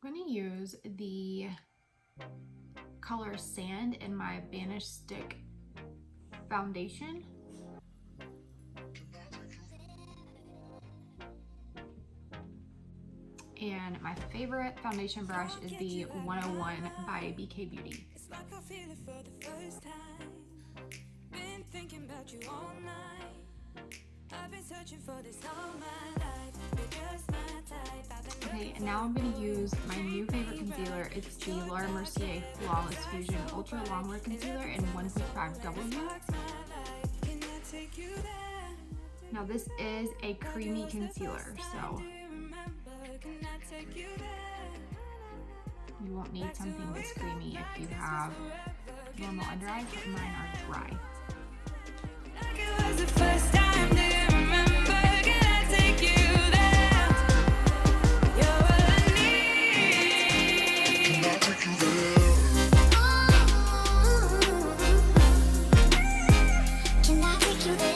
I'm going to use the color Sand in my Vanish Stick foundation. And my favorite foundation brush is the 101 by BK Beauty. It's like I feel it for the first time. Been thinking about you all night. I've been searching for this all my life. You're just my type. I've been Okay, and now I'm going to use my new favorite concealer. It's the Laura Mercier Flawless Fusion Ultra Longwear Concealer in 1.5W. Now this is a creamy concealer, so you won't need something this creamy if you have normal under eyes, but mine are dry. Like it was the first time, do you remember? Can I take you there? You're what I need. Can I take you there? Can I take you there?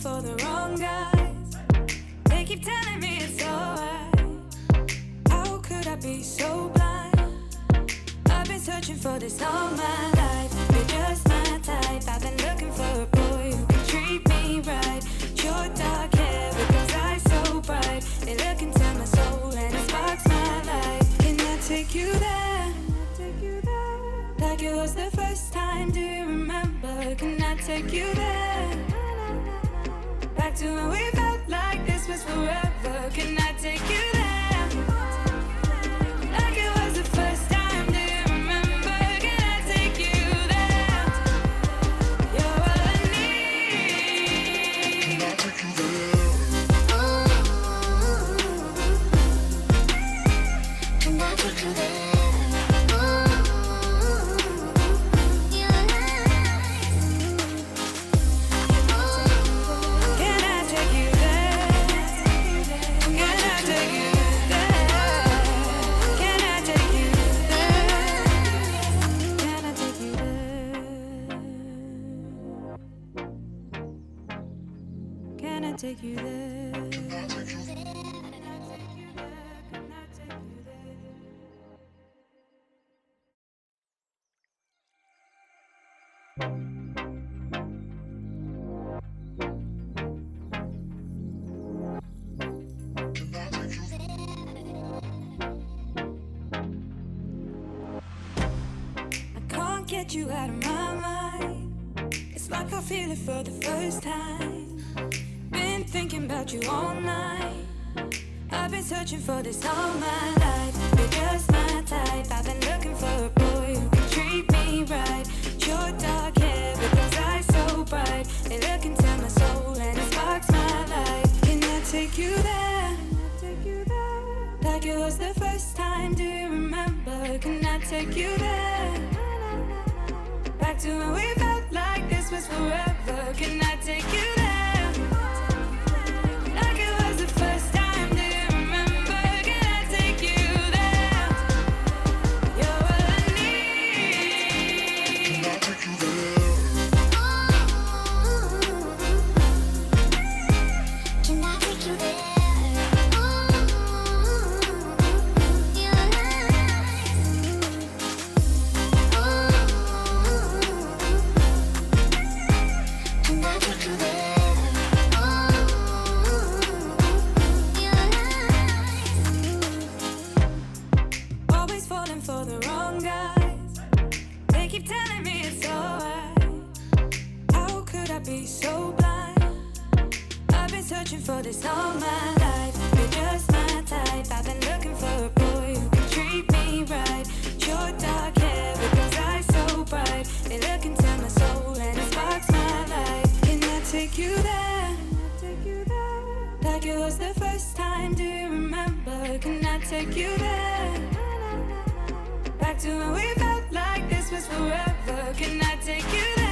For the wrong guys, they keep telling me it's alright. How could I be so blind? I've been searching for this all my life. You're just my type. I've been looking for a boy who can treat me right. Your dark hair with those eyes so bright, they look into my soul and it sparks my life. Can I take you there? Like it was the first time, do you remember? Can I take you there? Back to when we felt like this was forever. Can I take you there? Like it was the first time, do you remember? Can I take you there? You're what I need. Can I take you there? Can I take you there? Take you there. Can I take you there? Can I take you there? I can't get you out of my mind. It's like I feel it for the first time. Been thinking about you all night. I've been searching for this all my life. You're just my type. I've been looking for a boy who can treat me right. Your dark hair with those eyes so bright, they look into my soul and it sparks my life. Can I take you there? Like it was the first time, do you remember? Can I take you there? Back to when we felt like this was forever. Can I take you there? For the wrong guys, they keep telling me it's alright. How could I be so blind? I've been searching for this all my life. You're just my type. I've been looking for a boy who can treat me right. Your dark hair with those eyes so bright, they look into my soul and it sparks my life. Can I take you there? Like it was the first time, do you remember? Can I take you there? Back to when we felt like this was forever. Can I take you there?